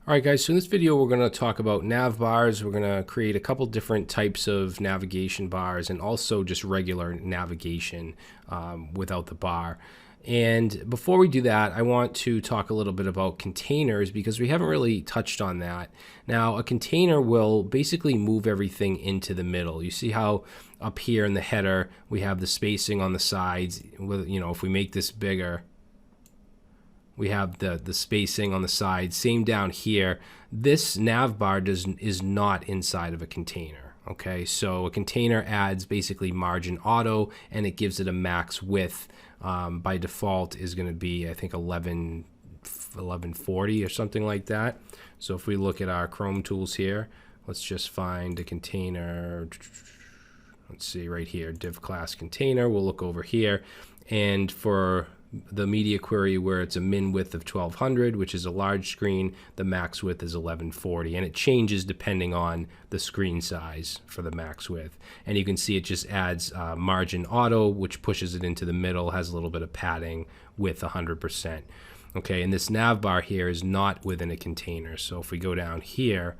Alright guys, so in this video we're going to talk about nav bars. We're going to create a couple different types of navigation bars and also just regular navigation without the bar. And before we do that, I want to talk a little bit about containers because we haven't really touched on that. Now, a container will basically move everything into the middle. You see how up here in the header we have the spacing on the sides. If we make this bigger, we have the spacing on the side. Same down here. This nav bar is not inside of a container. Okay, so a container adds basically margin auto, and it gives it a max width. By default is going to be, I think, 1140 or something like that. So if we look at our Chrome tools here, let's just find a container. Let's see right here, div class container. We'll look over here, and for the media query where it's a min width of 1200, which is a large screen, the max width is 1140, and it changes depending on the screen size for the max width. And you can see it just adds margin auto, which pushes it into the middle, has a little bit of padding with 100%. Okay, and this nav bar here is not within a container. So if we go down here,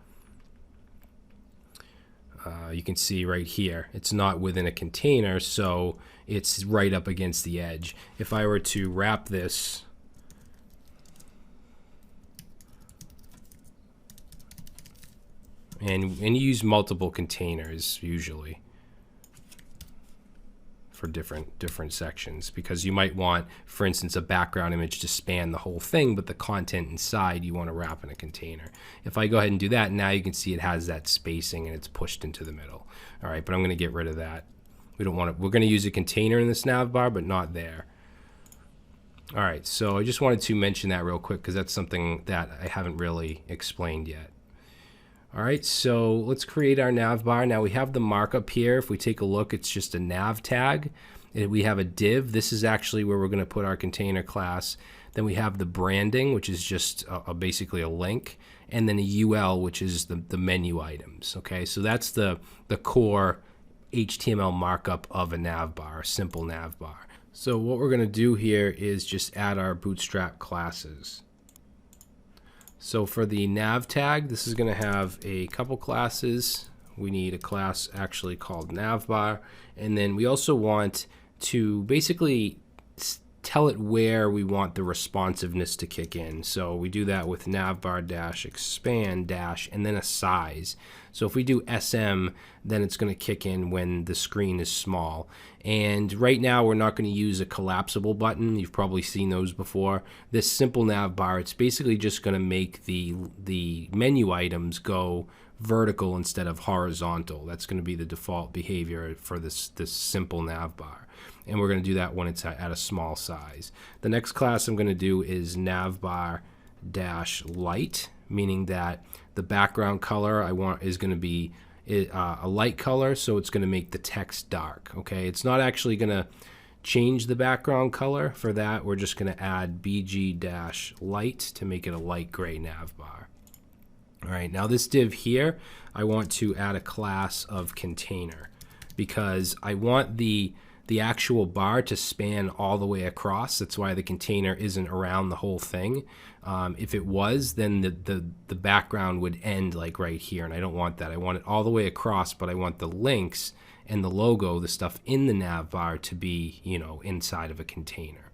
you can see right here, it's not within a container, so it's right up against the edge. If I were to wrap this, and use multiple containers usually for different sections, because you might want, for instance, a background image to span the whole thing, but the content inside you want to wrap in a container. If I go ahead and do that, now you can see it has that spacing and it's pushed into the middle. All right, but I'm going to get rid of that. We don't want to. We're going to use a container in this nav bar, but not there. All right, so I just wanted to mention that real quick because that's something that I haven't really explained yet. All right, so let's create our nav bar. Now we have the markup here. If we take a look, it's just a nav tag. And we have a div. This is actually where we're going to put our container class. Then we have the branding, which is just basically a link. And then a UL, which is the menu items. Okay, so that's the core HTML markup of a nav bar, a simple nav bar. So what we're going to do here is just add our bootstrap classes. So for the nav tag, this is going to have a couple classes. We need a class actually called navbar, and then we also want to basically tell it where we want the responsiveness to kick in. So we do that with navbar-expand- and then a size. So if we do SM, then it's going to kick in when the screen is small. And right now we're not going to use a collapsible button. You've probably seen those before. This simple nav bar, it's basically just going to make the menu items go vertical instead of horizontal. That's going to be the default behavior for this simple nav bar. And we're going to do that when it's at a small size. The next class I'm going to do is navbar-light, meaning that the background color I want is going to be a light color, so it's going to make the text dark. Okay, it's not actually going to change the background color. For that, we're just going to add bg-light to make it a light gray navbar. All right, now this div here, I want to add a class of container because I want the actual bar to span all the way across. That's why the container isn't around the whole thing. If it was, then the background would end like right here, and I don't want that. I want it all the way across, but I want the links and the logo, the stuff in the nav bar, to be, inside of a container.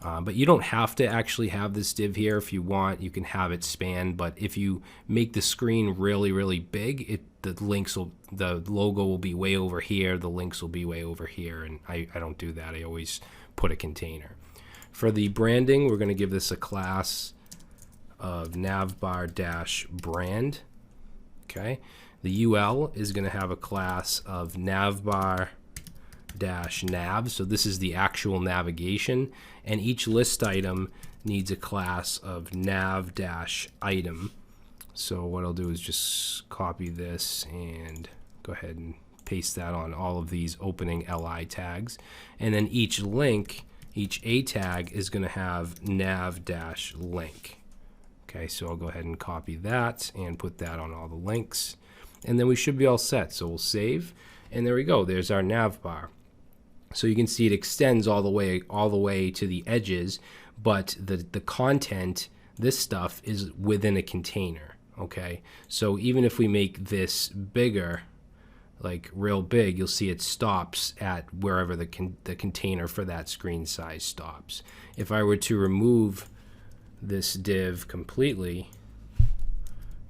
But you don't have to actually have this div here. If you want, you can have it span, but if you make the screen really, really big, the logo will be way over here, the links will be way over here, and I don't do that. I always put a container. For the branding, we're going to give this a class of navbar-brand. Okay. The UL is going to have a class of navbar-nav. So this is the actual navigation, and each list item needs a class of nav-item. So what I'll do is just copy this and go ahead and paste that on all of these opening LI tags, and then each link, each A tag is going to have nav-link. Okay, so I'll go ahead and copy that and put that on all the links, and then we should be all set. So we'll save, and there we go. There's our nav bar. So you can see it extends all the way to the edges, but the content this stuff is within a container. Okay, so even if we make this bigger, like real big, you'll see it stops at wherever the container for that screen size stops. If I were to remove this div completely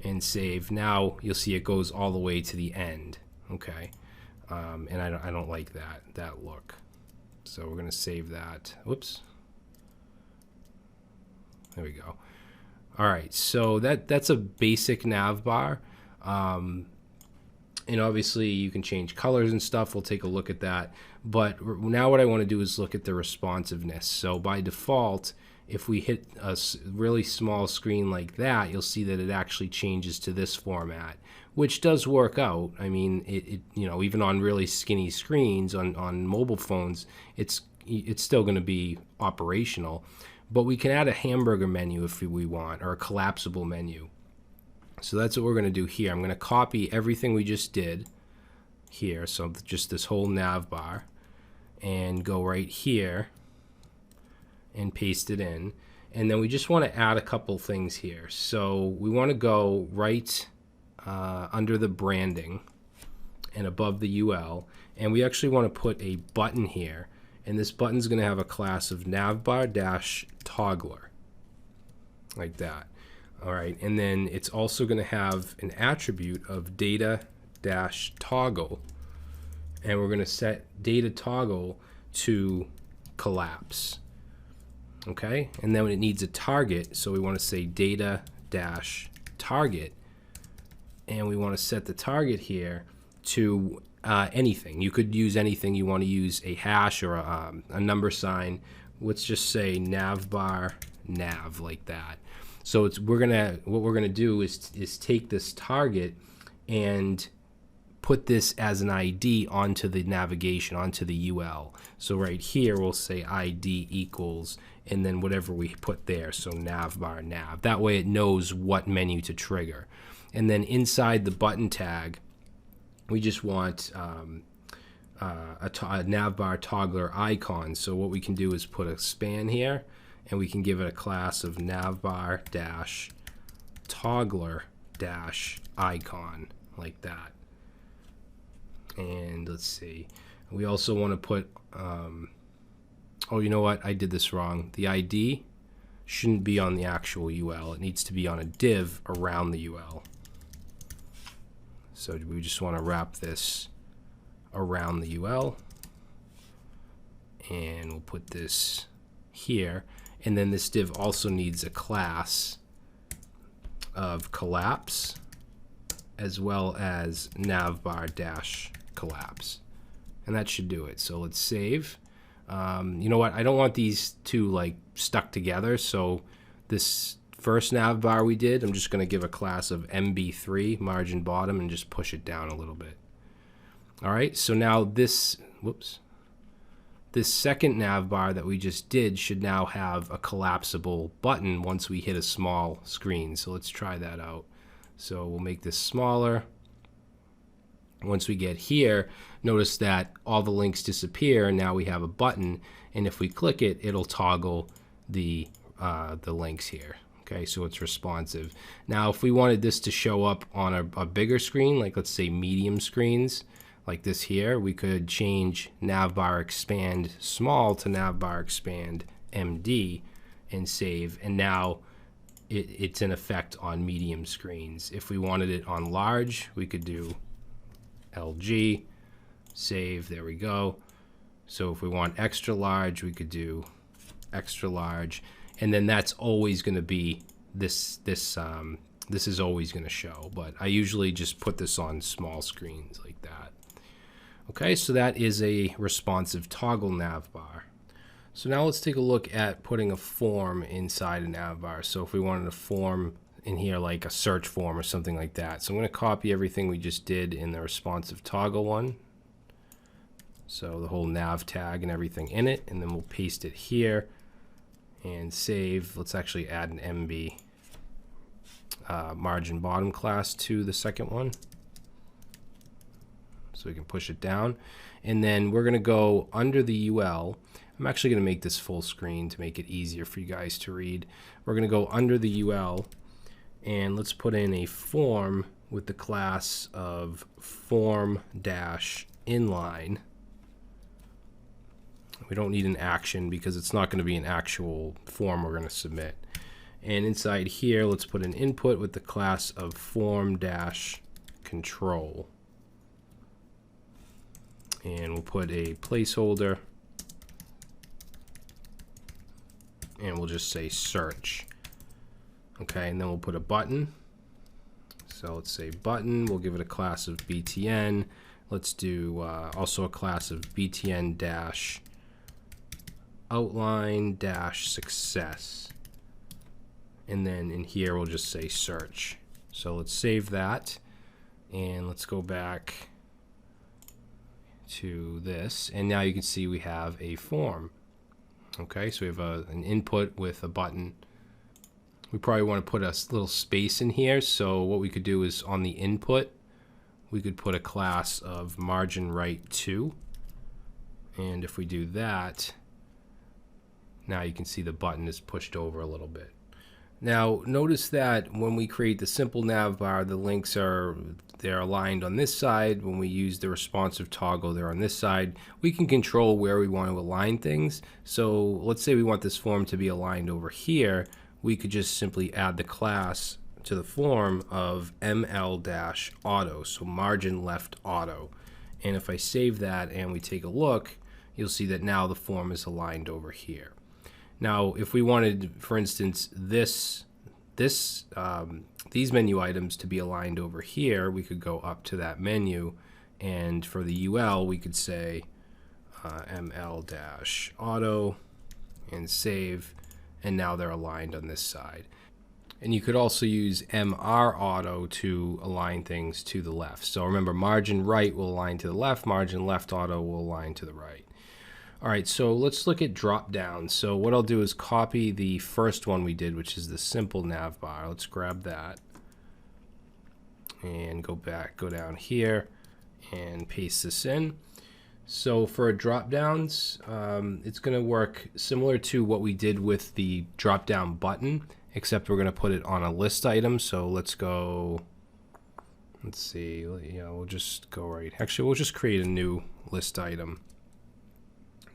and save, now you'll see it goes all the way to the end. Okay, and I don't like that look, so we're gonna save that. Whoops, there we go. All right, so that's a basic nav bar, and obviously you can change colors and stuff. We'll take a look at that, but now what I want to do is look at the responsiveness. So by default, if we hit a really small screen like that, you'll see that it actually changes to this format, which does work out. I mean, it even on really skinny screens on mobile phones, it's still going to be operational. But we can add a hamburger menu if we want, or a collapsible menu. So that's what we're going to do here. I'm going to copy everything we just did here, so just this whole nav bar, and go right here and paste it in. And then we just want to add a couple things here. So we want to go right under the branding and above the UL, and we actually want to put a button here. And this button is going to have a class of navbar-toggler, like that. All right, and then it's also going to have an attribute of data-toggle, and we're going to set data toggle to collapse. Okay, and then when it needs a target, so we want to say data-target, and we want to set the target here to anything. You could use anything. You want to use a hash or a number sign. Let's just say navbar nav, like that. So what we're gonna do is take this target and put this as an ID onto the navigation, onto the UL. So right here we'll say ID equals, and then whatever we put there, so navbar nav. That way it knows what menu to trigger. And then inside the button tag, we just want a navbar toggler icon. So what we can do is put a span here, and we can give it a class of navbar-toggler-icon, like that. And let's see, we also want to put oh, you know what, I did this wrong. The ID shouldn't be on the actual UL. It needs to be on a div around the UL. So we just want to wrap this around the UL, and we'll put this here. And then this div also needs a class of collapse as well as navbar-collapse, and that should do it. So let's save. You know what, I don't want these two like stuck together, so this first navbar we did, I'm just going to give a class of MB3 margin bottom and just push it down a little bit. All right, so now this second navbar that we just did should now have a collapsible button once we hit a small screen. So let's try that out. So we'll make this smaller. Once we get here, notice that all the links disappear, and now we have a button, and if we click it, it'll toggle the links here. Okay, so it's responsive. Now, if we wanted this to show up on a bigger screen, like let's say medium screens, like this here, we could change navbar expand small to navbar expand MD and save, and now it's in effect on medium screens. If we wanted it on large, we could do LG, save, there we go. So if we want extra large, we could do extra large, and then that's always going to be this is always going to show, but I usually just put this on small screens like that. Okay, so that is a responsive toggle navbar. So now let's take a look at putting a form inside a navbar. So if we wanted a form in here, like a search form or something like that. So I'm going to copy everything we just did in the responsive toggle one. So the whole nav tag and everything in it, and then we'll paste it here and save. Let's actually add an MB margin bottom class to the second one. so we can push it down. And then we're going to go under the UL. I'm actually going to make this full screen to make it easier for you guys to read. We're going to go under the UL, and let's put in a form with the class of form-inline. We don't need an action because it's not going to be an actual form we're going to submit. And inside here, let's put an input with the class of form-control. And we'll put a placeholder, and we'll just say search. Okay, and then we'll put a button. So let's say button, we'll give it a class of btn. Let's do also a class of btn-outline-success. And then in here, we'll just say search. So let's save that, and let's go back to this, and now you can see we have a form. Okay, so we have an input with a button. We probably want to put a little space in here, so what we could do is on the input, we could put a class of margin right 2, and if we do that, now you can see the button is pushed over a little bit. Now notice that when we create the simple navbar, the links they're aligned on this side. When we use the responsive toggle, they're on this side. We can control where we want to align things. So let's say we want this form to be aligned over here. We could just simply add the class to the form of ml-auto, so margin left auto. And if I save that and we take a look, you'll see that now the form is aligned over here. Now, if we wanted, for instance, these menu items to be aligned over here, we could go up to that menu, and for the UL, we could say ml-auto and save, and now they're aligned on this side. And you could also use mr auto to align things to the left. So remember, margin right will align to the left, margin left auto will align to the right. All right, so let's look at drop down. So what I'll do is copy the first one we did, which is the simple navbar. Let's grab that and go down here and paste this in. So for drop downs, it's going to work similar to what we did with the drop down button, except we're going to put it on a list item. So let's see, we'll just go right. Actually, we'll just create a new list item.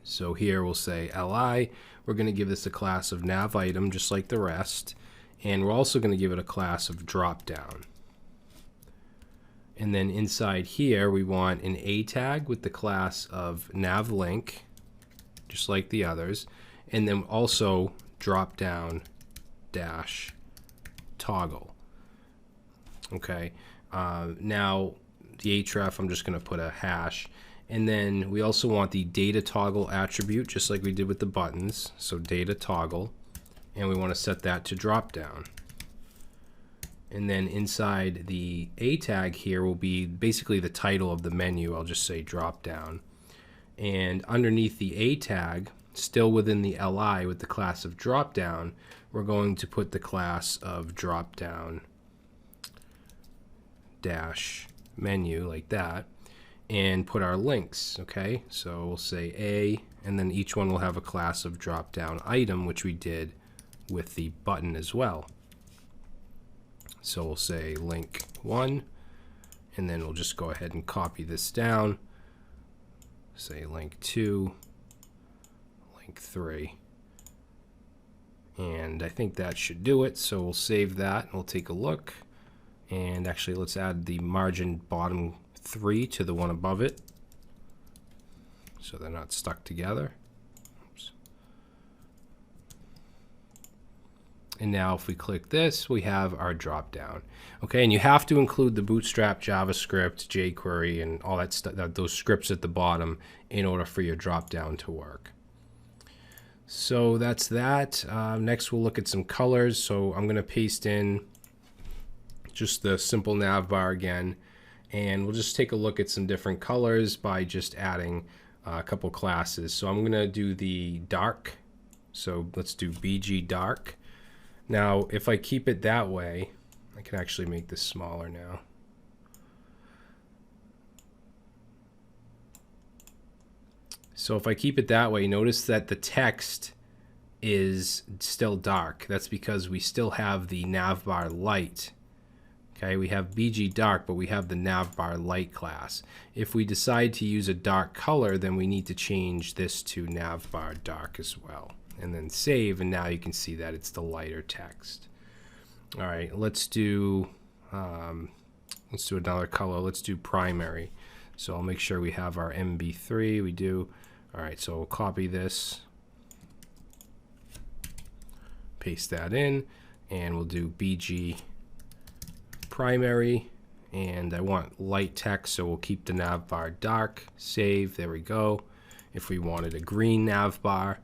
So here we'll say li. We're going to give this a class of nav item just like the rest, and we're also going to give it a class of drop down. And then inside here we want an a tag with the class of nav link just like the others, and then also drop down dash toggle. Okay, now the href, I'm just going to put a hash. And then we also want the data toggle attribute, just like we did with the buttons. So data toggle, and we want to set that to drop down. And then inside the a tag here will be basically the title of the menu. I'll just say drop down. And underneath the a tag, still within the li with the class of drop down, we're going to put the class of drop down dash menu like that, and put our links. Okay, so we'll say a, and then each one will have a class of drop down item, which we did with the button as well. So we'll say link 1, and then we'll just go ahead and copy this down, say link 2, link 3, and I think that should do it. So we'll save that and we'll take a look, and actually let's add the margin bottom 3 to the one above it so they're not stuck together. Oops. And now if we click this, we have our drop down. Okay, and you have to include the Bootstrap, JavaScript, jQuery, and all that stuff, those scripts at the bottom, in order for your drop down to work. So that's that. Next we'll look at some colors. So I'm going to paste in just the simple navbar again, and we'll just take a look at some different colors by just adding a couple classes. So I'm going to do the dark. So let's do BG dark. Now, if I keep it that way, I can actually make this smaller now. So if I keep it that way, notice that the text is still dark. That's because we still have the navbar light. Okay, we have BG dark, but we have the navbar light class. If we decide to use a dark color, then we need to change this to navbar dark as well. And then save, and now you can see that it's the lighter text. All right, let's do another color. Let's do primary. So I'll make sure we have our MB3. We do. All right, so we'll copy this, paste that in, and we'll do BG primary, and I want light text, so we'll keep the navbar dark, save, there we go. If we wanted a green navbar,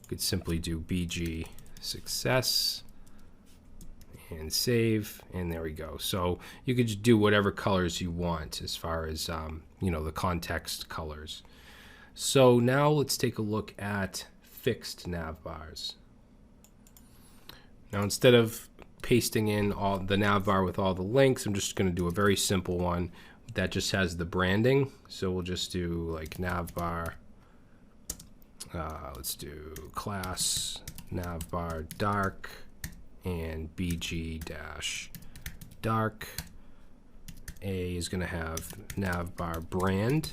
we could simply do BG success and save, and there we go. So you could just do whatever colors you want as far as you know, the context colors. So now let's take a look at fixed navbars. Now instead of pasting in all the navbar with all the links, I'm just going to do a very simple one that just has the branding. So we'll just do like navbar. Let's do class navbar dark and BG dash dark. A is going to have navbar brand.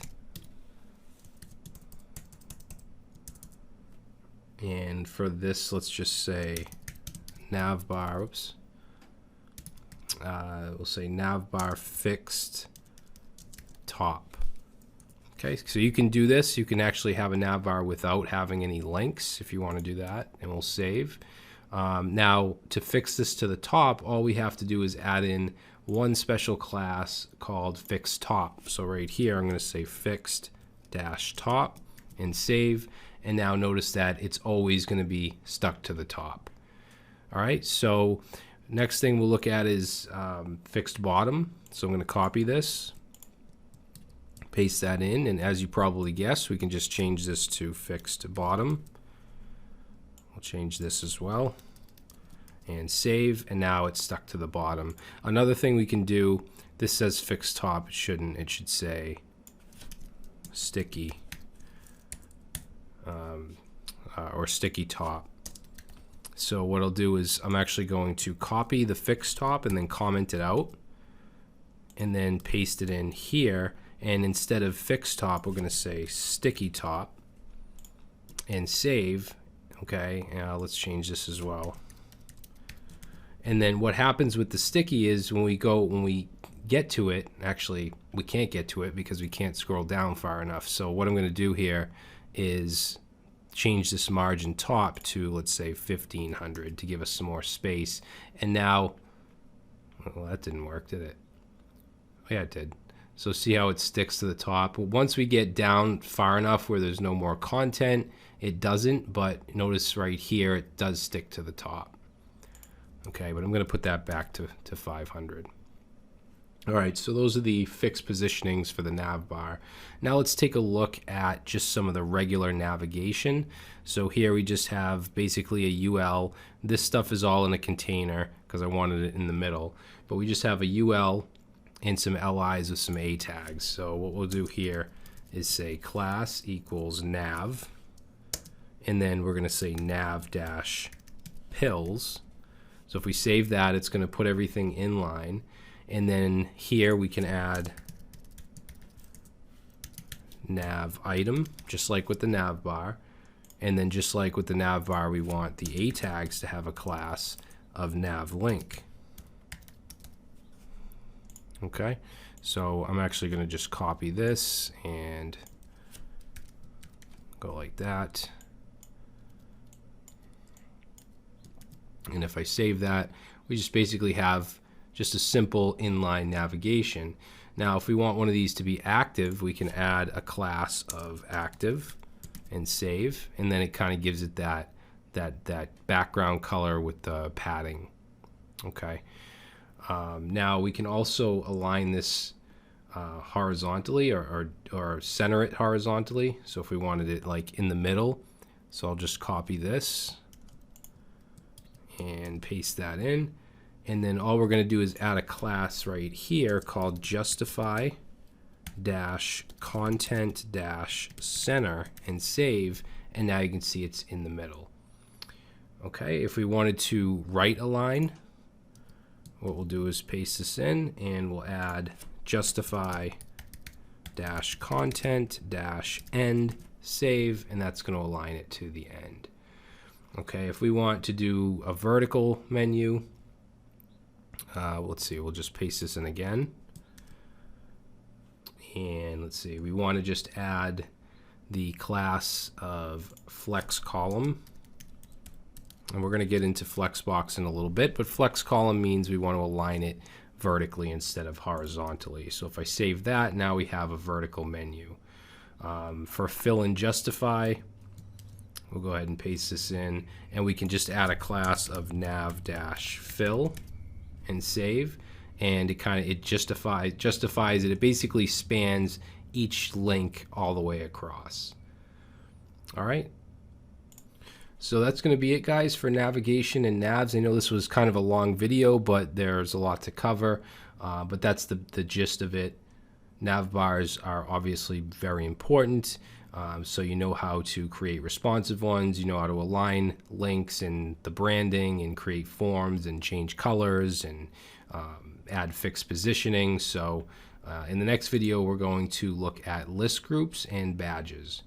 And for this, let's just say navbar, oops. We'll say navbar fixed top. Okay, so you can do this. You can actually have a navbar without having any links if you want to do that, and we'll save. Now, to fix this to the top, all we have to do is add in one special class called fixed top. So right here, I'm going to say fixed dash top and save. And now notice that it's always going to be stuck to the top. All right, so next thing we'll look at is fixed bottom. So I'm going to copy this, paste that in, and as you probably guessed, we can just change this to fixed bottom. We'll change this as well and save, and now it's stuck to the bottom. Another thing we can do, this says fixed top, it shouldn't, it should say sticky or sticky top. So what I'll do is I'm actually going to copy the fixed top and then comment it out and then paste it in here, and instead of fixed top we're going to say sticky top and save. Okay, let's change this as well. And then what happens with the sticky is when we get to it, actually we can't get to it because we can't scroll down far enough. So what I'm going to do here is change this margin top to, let's say, 1500 to give us some more space. And now, well, that didn't work, did it? Oh, yeah, it did. So see how it sticks to the top? Well, once we get down far enough where there's no more content, it doesn't, but notice right here it does stick to the top. Okay, but I'm going to put that back to 500. All right, so those are the fixed positionings for the navbar. Now let's take a look at just some of the regular navigation. So here we just have basically a UL. This stuff is all in a container because I wanted it in the middle, but we just have a UL and some LIs with some A tags. So what we'll do here is say class equals nav, and then we're going to say nav dash pills. So if we save that, it's going to put everything in line. And then here we can add nav item, just like with the navbar. And then just like with the navbar, we want the A tags to have a class of nav link. Okay, so I'm actually going to just copy this and go like that. And if I save that, we just basically have just a simple inline navigation. Now, if we want one of these to be active, we can add a class of active and save, and then it kind of gives it that background color with the padding. Okay. Now we can also align this horizontally or center it horizontally. So if we wanted it like in the middle, so I'll just copy this and paste that in. And then all we're going to do is add a class right here called justify dash content dash center and save, and now you can see it's in the middle. Okay, if we wanted to right align, what we'll do is paste this in and we'll add justify dash content dash end save, and that's going to align it to the end. Okay, if we want to do a vertical menu, let's see, we'll just paste this in again. And let's see, we want to just add the class of flex column. And we're going to get into flexbox in a little bit, but flex column means we want to align it vertically instead of horizontally. So if I save that, now we have a vertical menu. For fill and justify, we'll go ahead and paste this in, and we can just add a class of nav-fill and save, and it justifies it. It basically spans each link all the way across. All right. So that's going to be it, guys, for navigation and navs. I know this was kind of a long video, but there's a lot to cover. But that's the gist of it. Nav bars are obviously very important. So you know how to create responsive ones. You know how to align links and the branding and create forms and change colors and add fixed positioning. So in the next video, we're going to look at list groups and badges.